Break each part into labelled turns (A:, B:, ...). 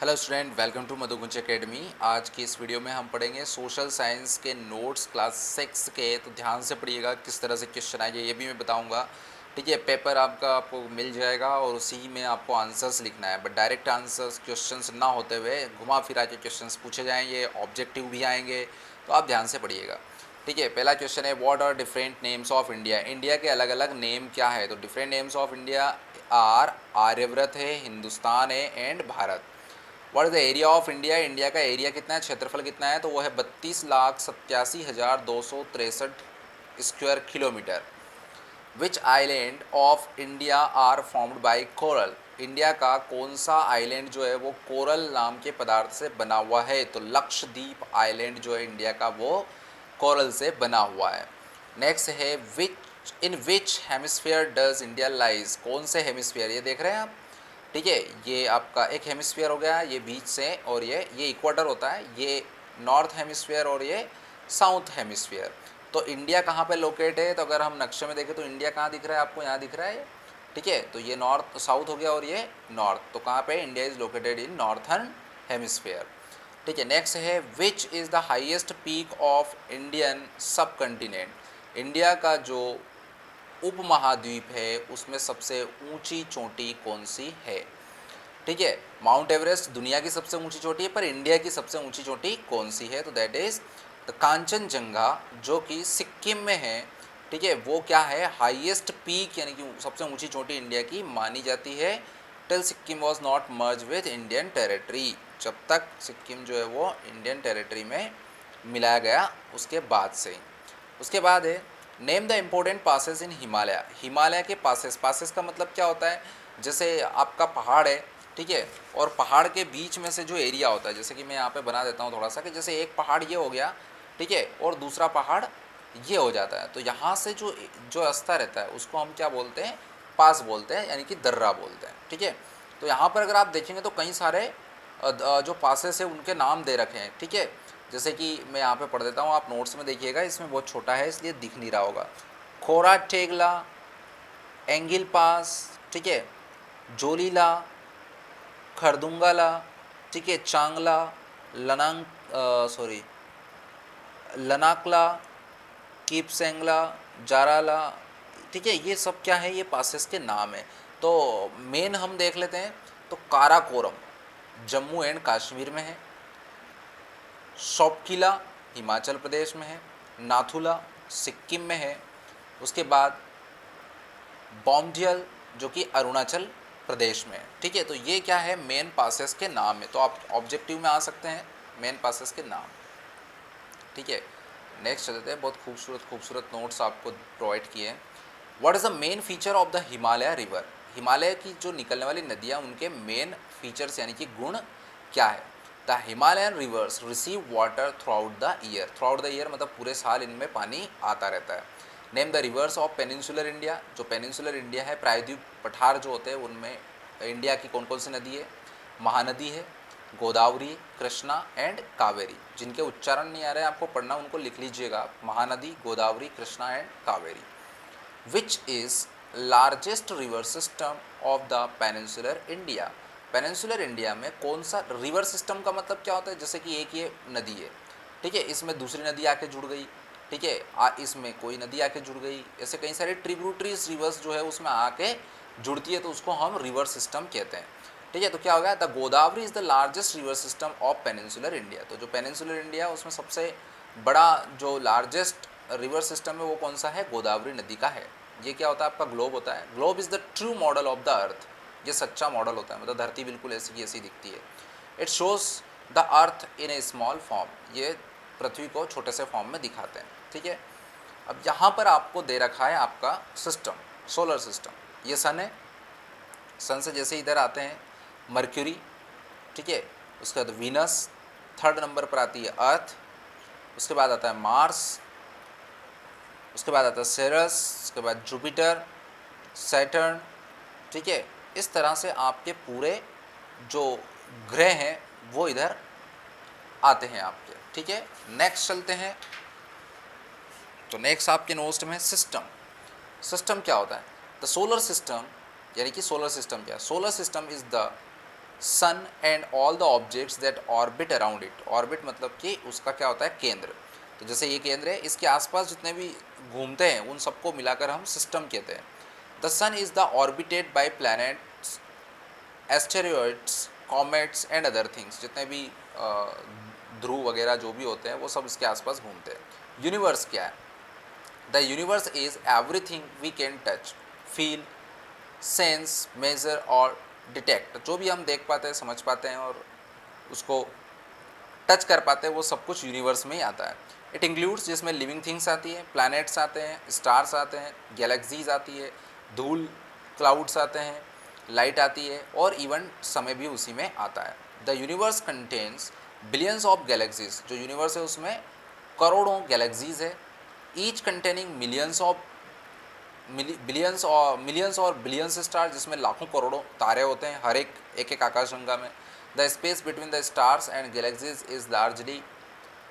A: Hello student, welcome to Madhukunj Academy. आज की इस वीडियो में हम पढ़ेंगे सोशल साइंस के नोट्स क्लास 6 के। तो ध्यान से पढ़िएगा, किस तरह से क्वेश्चन आएंगे ये भी मैं बताऊंगा। ठीक है, पेपर आपको मिल जाएगा और उसी में आपको आंसर्स लिखना है, बट डायरेक्ट आंसर्स क्वेश्चंस ना होते हुए घुमा फिरा के क्वेश्चंस पूछे जाएंगे, ऑब्जेक्टिव भी आएंगे। तो आप ध्यान से पढ़िएगा। ठीक है, पहला क्वेश्चन है, what are different names of India. India के अलग अलग नेम क्या है? तो different names of India are Aryavrat है, हिंदुस्तान है and Bharat. What is the area of India. India का एरिया कितना है, क्षेत्रफल कितना है? तो वो है 32,87,263 square kilometre. Which island of India are formed by coral. India का कौन सा आइलैंड जो है वो कोरल नाम के पदार्थ से बना हुआ है? तो लक्षद्वीप आइलैंड जो है इंडिया का वो कोरल से बना हुआ है। नेक्स्ट है, विच इन विच हेमिस्फीयर डज इंडिया लाइज। कौन से हेमिस्फीयर, ये देख रहे हैं आप। ठीक है, ये आपका एक हेमिस्फीयर हो गया, ये बीच से, और ये इक्वेटर होता है, ये नॉर्थ हेमिस्फीयर और ये साउथ हेमिस्फीयर। तो इंडिया कहाँ पे लोकेट है? तो अगर हम नक्शे में देखें तो इंडिया कहाँ दिख रहा है आपको? यहाँ दिख रहा है। ठीक है, तो ये नॉर्थ साउथ हो गया और ये नॉर्थ। तो कहाँ पे? India is located in northern hemisphere. ठीक है, नेक्स्ट है, which is the highest peak of Indian सब कंटिनेंट। इंडिया का जो उपमहाद्वीप है उसमें सबसे ऊंची चोटी कौन सी है? ठीक है, माउंट एवरेस्ट दुनिया की सबसे ऊंची चोटी है, पर इंडिया की सबसे ऊंची चोटी कौन सी है? तो दैट इज द कांचनजंगा, जो कि सिक्किम में है। ठीक है, वो क्या है? हाईएस्ट पीक, यानी कि सबसे ऊंची चोटी इंडिया की मानी जाती है। Till Sikkim was not merge with Indian territory, जब तक सिक्किम जो है वो इंडियन टेरेटरी में मिलाया गया उसके बाद से। उसके बाद है, नेम द इम्पोर्टेंट पासेस इन हिमालय। हिमालय के पासेस, पासेस का मतलब क्या होता है? जैसे आपका पहाड़ है, ठीक है, और पहाड़ के बीच में से जो एरिया होता है, जैसे कि मैं यहाँ पे बना देता हूँ थोड़ा सा, कि जैसे एक पहाड़ ये हो गया, ठीक है, और दूसरा पहाड़ ये हो जाता है, तो यहाँ से जो जो रास्ता रहता है उसको हम क्या बोलते हैं? पास बोलते हैं, यानी कि दर्रा बोलते हैं। ठीक है, तो यहाँ पर अगर आप देखेंगे तो कई सारे जो पासेस है उनके नाम दे रखे हैं। ठीक है, जैसे कि मैं यहाँ पे पढ़ देता हूँ, आप नोट्स में देखिएगा, इसमें बहुत छोटा है इसलिए दिख नहीं रहा होगा। खोरा टेगला, एंगिल पास, ठीक है, जोलीला, खरदुंगाला, ठीक है, चांगला, लनांग सॉरी लनाकला, कीपसेंगला, जाराला। ठीक है, ये सब क्या है? ये पासेस के नाम है। तो मेन हम देख लेते हैं। तो काराकोरम जम्मू एंड कश्मीर में है, शौकिला हिमाचल प्रदेश में है, नाथुला सिक्किम में है, उसके बाद बॉम्डियल जो कि अरुणाचल प्रदेश में है। ठीक है, तो ये क्या है? मेन पासेस के नाम है। तो आप ऑब्जेक्टिव में आ सकते हैं मेन पासेस के नाम। ठीक है, नेक्स्ट चलते हैं। बहुत खूबसूरत खूबसूरत नोट्स आपको प्रोवाइड किए हैं। What is the main feature of the Himalaya river. Himalaya की जो निकलने वाली नदियाँ, उनके मेन फीचर्स यानी कि गुण क्या है? The Himalayan reverse receive water through out the year. Through out the year मतलब पूरे साल इनमें पानी आता रहता है। Name the reverse of peninsular India. जो पेनिनसुलर इंडिया है, प्रायद्वीप पठार जो होते हैं, उनमें इंडिया की कौन कौन सी नदी है? महानदी है, गोदावरी, कृष्णा एंड कावेरी। जिनके उच्चारण नहीं आ रहे हैं आपको पढ़ना, उनको लिख लीजिएगा, Mahanadi, Godavari, Krishna and Kaveri. Which is largest river system of the peninsular India. Peninsular India में कौन सा रिवर सिस्टम का मतलब क्या होता है? जैसे कि एक ये नदी है, ठीक है, इसमें दूसरी नदी आके जुड़ गई, ठीक है, इसमें कोई नदी आके जुड़ गई, ऐसे कई सारे ट्रिब्यूटरीज रिवर्स जो है उसमें आके जुड़ती है, तो उसको हम रिवर सिस्टम कहते हैं। ठीक है, तो क्या हो गया? The Godavari is the largest river system of peninsular India. तो जो पेनिनसुलर इंडिया उसमें सबसे बड़ा जो लार्जेस्ट रिवर सिस्टम है वो कौन सा है? गोदावरी नदी का है। ये क्या होता है? आपका ग्लोब होता है। Globe is the true model of the अर्थ। ये सच्चा मॉडल होता है, मतलब धरती बिल्कुल ऐसी की ऐसी दिखती है। It shows the earth in A small form. ये पृथ्वी को छोटे से फॉर्म में दिखाते हैं। ठीक है, अब यहाँ पर आपको दे रखा है आपका सिस्टम, सोलर सिस्टम। ये सन है, सन से जैसे इधर आते हैं मर्क्यूरी, ठीक है, उसके बाद वीनस, थर्ड नंबर पर आती है अर्थ, उसके बाद आता है मार्स, उसके बाद आता है सेरस, उसके बाद जुपिटर, सैटर्न। ठीक है, इस तरह से आपके पूरे जो ग्रह हैं वो इधर आते हैं आपके। ठीक है, नेक्स्ट चलते हैं। तो नेक्स्ट आपके नोट्स में सिस्टम। सिस्टम क्या होता है? द सोलर सिस्टम, यानी कि सोलर सिस्टम क्या है? Solar system is the sun and all the objects that orbit around it. Orbit मतलब कि उसका क्या होता है, केंद्र। तो जैसे ये केंद्र है, इसके आसपास जितने भी घूमते हैं उन सबको मिलाकर हम सिस्टम कहते हैं। The sun is the orbited by planets, asteroids, comets and other things. जितने भी ध्रुव वगैरह जो भी होते हैं वो सब इसके आसपास घूमते हैं। यूनिवर्स क्या है? The universe is everything we can touch, feel, sense, measure और डिटेक्ट। जो भी हम देख पाते हैं, समझ पाते हैं और उसको टच कर पाते हैं, वो सब कुछ यूनिवर्स में ही आता है। इट इंक्लूड्स, जिसमें लिविंग थिंग्स आती हैं, प्लैनेट्स आते हैं, स्टार्स आते हैं, गैलेक्सीज आती है, धूल, क्लाउड्स आते हैं, लाइट आती है और इवन समय भी उसी में आता है। The universe contains billions of galaxies. जो यूनिवर्स है उसमें करोड़ों गैलेक्सीज है। ईच कंटेनिंग मिलियंस और बिलियंस स्टार, जिसमें लाखों करोड़ों तारे होते हैं हर एक एक आकाशगंगा में। The space between the stars and galaxies is largely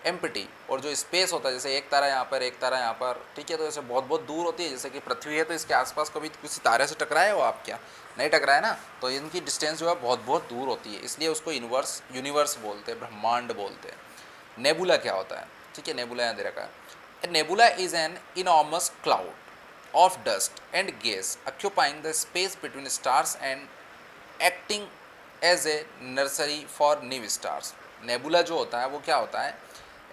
A: empty. और जो स्पेस होता है, जैसे एक तारा यहाँ पर, एक तारा यहाँ पर, ठीक है, तो जैसे बहुत बहुत दूर होती है। जैसे कि पृथ्वी है तो इसके आसपास कभी किसी तारे से टकराए हो आप? क्या नहीं टकराए ना। तो इनकी डिस्टेंस जो है बहुत बहुत दूर होती है, इसलिए उसको यूनिवर्स बोलते हैं, ब्रह्मांड बोलते हैं। नेबुला क्या होता है? ठीक है, नेबुला यहाँ दे रखा है। Nebula is an enormous cloud of dust and gas occupying the space between stars and acting as a nursery for new stars। Nebula जो होता है वो क्या होता है?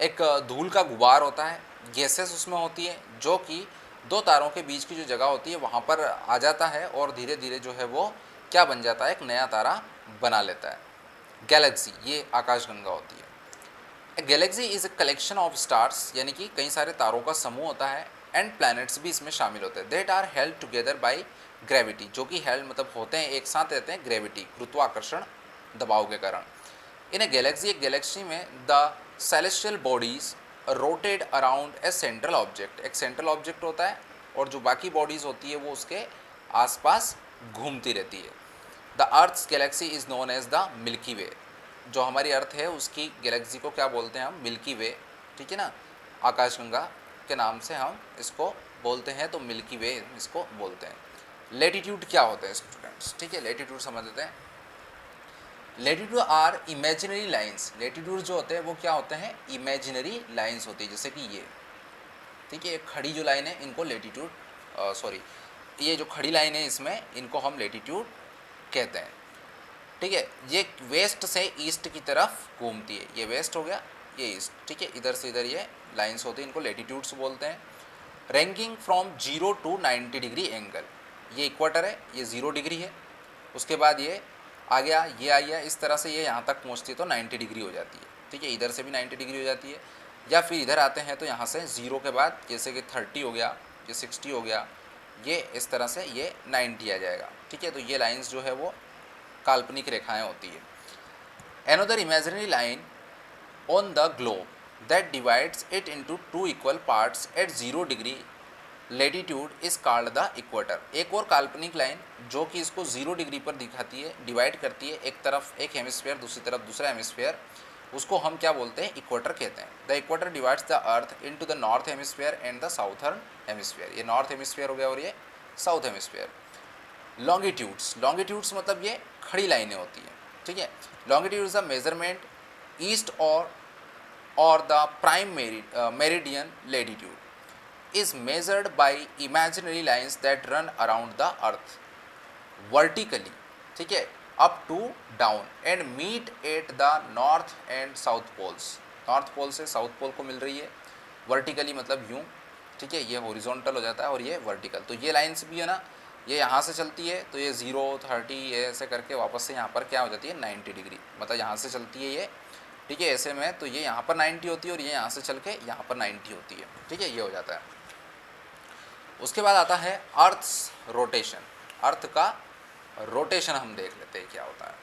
A: एक धूल का गुबार होता है, गैसेस उसमें होती है, जो कि दो तारों के बीच की जो जगह होती है वहाँ पर आ जाता है और धीरे धीरे जो है वो क्या बन जाता है, एक नया तारा बना लेता है। गैलेक्सी, ये आकाशगंगा होती है। Galaxy is a collection of stars, यानी कि कई सारे तारों का समूह होता है। एंड प्लैनेट्स भी इसमें शामिल होते हैं। That are held together by gravity, जो कि हेल्ड मतलब होते हैं, एक साथ रहते हैं ग्रेविटी, गुरुत्वाकर्षण दबाव के कारण। इन ए गैलेक्सी, एक गैलेक्सी में the celestial bodies rotate around a central object. एक सेंट्रल ऑब्जेक्ट होता है और जो बाकी बॉडीज़ होती है वो उसके आसपास घूमती रहती है। The earth's galaxy is known as the Milky Way. जो हमारी अर्थ है उसकी गैलेक्सी को क्या बोलते हैं हम? मिल्की वे, ठीक है ना, आकाशगंगा के नाम से हम इसको बोलते हैं, तो मिल्की वे इसको बोलते हैं। लेटीट्यूड क्या होते हैं स्टूडेंट्स? ठीक है, लेटीट्यूड समझ लेते हैं। Latitude are imaginary lines. Latitude जो होते हैं वो क्या होते हैं? इमेजिनरी लाइंस होती है, जैसे कि ये, ठीक है, खड़ी जो लाइन है इनको लेटीट्यूड, सॉरी, ये जो खड़ी लाइन है इसमें इनको हम लेटीट्यूड कहते हैं। ठीक है, ये वेस्ट से ईस्ट की तरफ घूमती है। ये वेस्ट हो गया, ये ईस्ट, ठीक है, इधर से इधर ये लाइंस होती हैं, इनको लेटीट्यूड्स बोलते हैं। Ranking from 0 to 90 degree angle. ये इक्वाटर है, ये 0 डिग्री है, उसके बाद ये आ गया, ये आ गया, इस तरह से ये यहाँ तक पहुँचती है तो 90 डिग्री हो जाती है। ठीक है, इधर से भी 90 डिग्री हो जाती है। या फिर इधर आते हैं तो यहाँ से 0 के बाद जैसे कि 30 हो गया, ये 60 हो गया, ये इस तरह से ये 90 आ जाएगा। ठीक है, तो ये लाइन्स जो है वो काल्पनिक रेखाएँ होती है। Another imaginary line on the globe that divides it into two equal parts at 0 degree latitude is called the equator। एक और काल्पनिक लाइन जो कि इसको 0 डिग्री पर दिखाती है, डिवाइड करती है, एक तरफ एक हेमिस्फीयर, दूसरी तरफ दूसरा हेमिस्फीयर, उसको हम क्या बोलते हैं? इक्वेटर कहते हैं। The equator divides the earth into the north hemisphere and the southern hemisphere. ये नॉर्थ हेमिस्फीयर हो गया और ये साउथ हेमिस्फीयर। लॉन्गिट्यूड्स मतलब ये खड़ी लाइनें होती हैं। ठीक है, longitude is the measurement east or the prime meridian latitude is measured by imaginary lines that run around the earth vertically, ठीक है, up to down and meet at the north and south poles। North pole से south पोल को मिल रही है, vertically मतलब यूँ, ठीक है, ये हॉरिजॉन्टल हो जाता है और ये वर्टिकल। तो ये लाइन्स भी है ना, ये यहाँ से चलती है तो ये 0, 30 ये ऐसे करके वापस से यहाँ पर क्या हो जाती है? 90 डिग्री, मतलब यहाँ से चलती है ये, ठीक है, ऐसे में, तो ये यहाँ पर 90 होती है और ये यहाँ से चल के यहाँ पर 90 होती है। ठीक है, ये हो जाता है। उसके बाद आता है अर्थ्स रोटेशन। अर्थ का रोटेशन हम देख लेते हैं क्या होता है।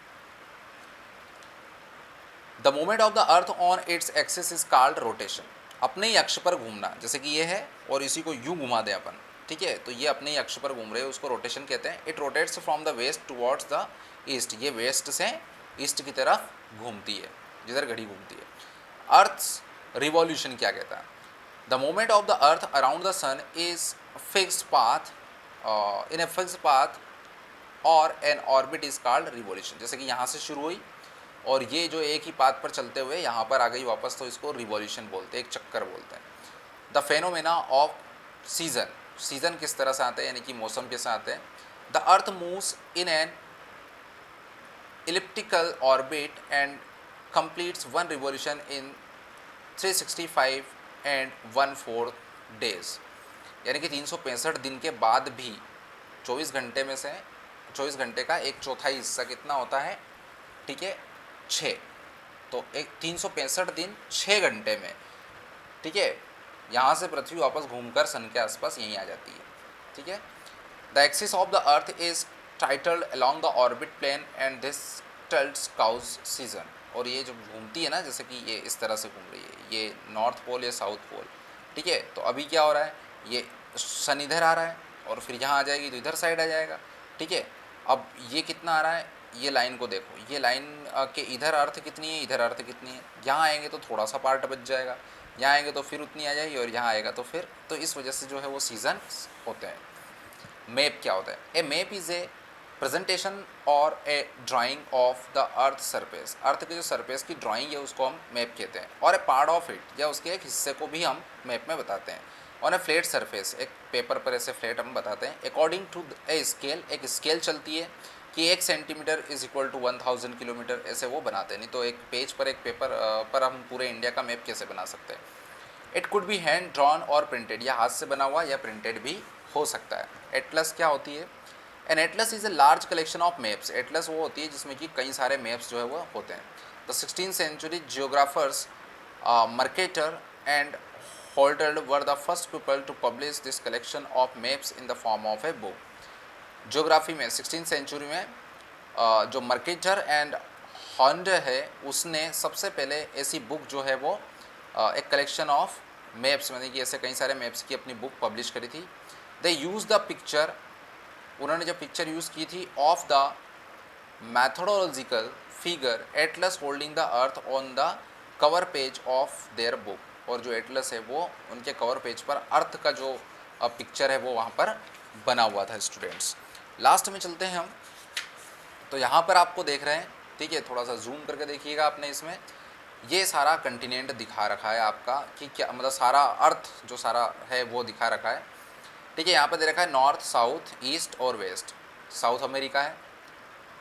A: The movement of the earth on its axis is called rotation. अपने ही अक्ष पर घूमना, जैसे कि ये है और इसी को यूँ घुमा दें अपन, ठीक है, तो ये अपने ही अक्ष पर घूम रहे हैं, उसको रोटेशन कहते हैं। It rotates from the west towards the east. ये वेस्ट से ईस्ट की तरफ घूमती है, जिधर घड़ी घूमती है। अर्थ्स रिवॉल्यूशन क्या कहता है? The movement of the earth around the sun is fixed path in a fixed path और an orbit is called revolution. जैसे कि यहाँ से शुरू हुई और ये जो एक ही पाथ पर चलते हुए यहाँ पर आ गई वापस, तो इसको रिवॉल्यूशन बोलते हैं, एक चक्कर बोलते हैं। The phenomena off season, season किस तरह से आते हैं यानी कि मौसम कैसे आते हैं। The earth moves in an elliptical orbit and completes one revolution in 365 and 1/4 days, यानी कि 365 दिन के बाद भी 24 घंटे में से 24 घंटे का एक चौथाई हिस्सा कितना होता है, ठीक है 6, तो एक 365 दिन 6 घंटे में, ठीक है, यहाँ से पृथ्वी वापस घूमकर सन के आसपास यहीं आ जाती है, ठीक है। The axis of the earth is titled along the orbit plane and this tilts cause season, और ये जो घूमती है ना, जैसे कि ये इस तरह से घूम रही है, ये नॉर्थ पोल या साउथ पोल, ठीक है। तो अभी क्या हो रहा है, ये सन इधर आ रहा है और फिर यहाँ आ जाएगी तो इधर साइड आ जाएगा, ठीक है। अब ये कितना आ रहा है, ये लाइन को देखो, ये लाइन के इधर अर्थ कितनी है, इधर अर्थ कितनी है, यहाँ आएंगे तो थोड़ा सा पार्ट बच जाएगा, यहाँ आएंगे तो फिर उतनी आ जाएगी और यहाँ आएगा तो फिर, तो इस वजह से जो है वो सीजन होते हैं। मैप क्या होता है, a map is a presentation और a drawing of the earth surface, earth के जो सरफेस की ड्राइंग है उसको हम मैप कहते हैं, और ए पार्ट ऑफ इट, या उसके एक हिस्से को भी हम मैप में बताते हैं। ऑन ए फ्लैट सरफेस, एक पेपर पर ऐसे फ्लैट हम बताते हैं। अकॉर्डिंग टू ए स्केल, एक स्केल चलती है कि 1 centimetre is equal to 1000 kilometre, ऐसे वो बनाते हैं। नहीं तो एक पेज पर, एक पेपर पर हम पूरे इंडिया का मैप कैसे बना सकते हैं। It could be hand drawn और प्रिंटेड, या हाथ से बना हुआ या प्रिंटेड भी हो सकता है। एटलस क्या होती है, an atlas is a large collection of maps, atlas वो होती है जिसमें कि कई सारे मैप्स जो है वो होते हैं। The 16th century geographers Mercator and Holtard were the first people to publish this collection of maps in the form of a book. Geography में 16th सेंचुरी में जो मर्केटर एंड हॉन्ड है उसने सबसे पहले ऐसी बुक जो है वो एक कलेक्शन ऑफ मैप्स, मतलब कि ऐसे कई सारे मैप्स की अपनी बुक पब्लिश करी थी। दे यूज़ द पिक्चर, उन्होंने जो पिक्चर यूज़ की थी of the methodological figure Atlas holding the earth on the cover page of their book, और जो एटलस है वो उनके कवर पेज पर अर्थ का जो पिक्चर है वो वहाँ पर बना हुआ था। स्टूडेंट्स लास्ट में चलते हैं हम, तो यहाँ पर आपको देख रहे हैं, ठीक है, थोड़ा सा जूम करके देखिएगा आपने, इसमें ये सारा कंटिनेंट दिखा रखा है आपका कि क्या मतलब सारा अर्थ जो सारा है वो दिखा रखा है, ठीक है। यहाँ पर दे रखा है नॉर्थ, साउथ, ईस्ट और वेस्ट। साउथ अमेरिका है,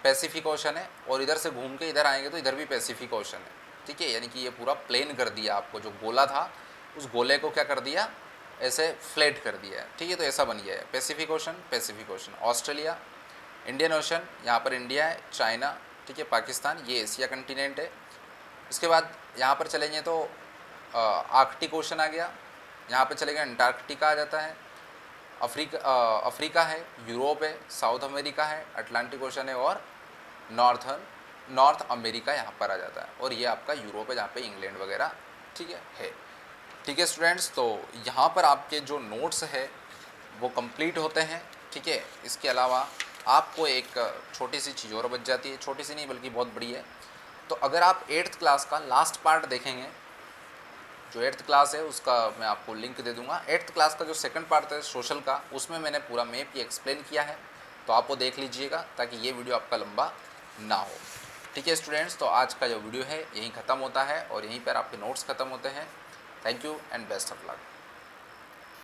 A: पैसिफिक ओशन है, और इधर से घूम के इधर आएंगे तो इधर भी पैसिफिक ओशन है, ठीक है। यानी कि ये पूरा प्लेन कर दिया आपको, जो गोला था उस गोले को क्या कर दिया, ऐसे फ्लैट कर दिया है, ठीक है। तो ऐसा बन गया है Pacific ocean, Pacific ocean. Australia, Indian ocean, यहाँ पर इंडिया है, चाइना, ठीक है, पाकिस्तान, ये एशिया कंटिनेंट है। इसके बाद यहाँ पर चलेंगे तो आर्कटिक ओशन आ गया, यहाँ पर चलेंगे अंटार्कटिका आ जाता है, अफ्रीका है, यूरोप है, साउथ अमेरिका है, अटलांटिक ओशन है, और नॉर्थ अमेरिका यहाँ पर आ जाता है, और ये आपका यूरोप है जहाँ पे इंग्लैंड वगैरह, ठीक है। ठीक है स्टूडेंट्स, तो यहाँ पर आपके जो नोट्स है वो कंप्लीट होते हैं, ठीक है। इसके अलावा आपको एक छोटी सी चीज़ और बच जाती है, छोटी सी नहीं बल्कि बहुत बड़ी है। तो अगर आप 8th क्लास का लास्ट पार्ट देखेंगे, जो 8th क्लास है उसका मैं आपको लिंक दे दूंगा। 8th क्लास का जो सेकंड पार्ट है सोशल का, उसमें मैंने पूरा मैप ही एक्सप्लेन किया है, तो आप वो देख लीजिएगा ताकि ये वीडियो आपका लंबा ना हो, ठीक है स्टूडेंट्स। तो आज का जो वीडियो है यहीं ख़त्म होता है और यहीं पर आपके नोट्स ख़त्म होते हैं। Thank you and best of luck.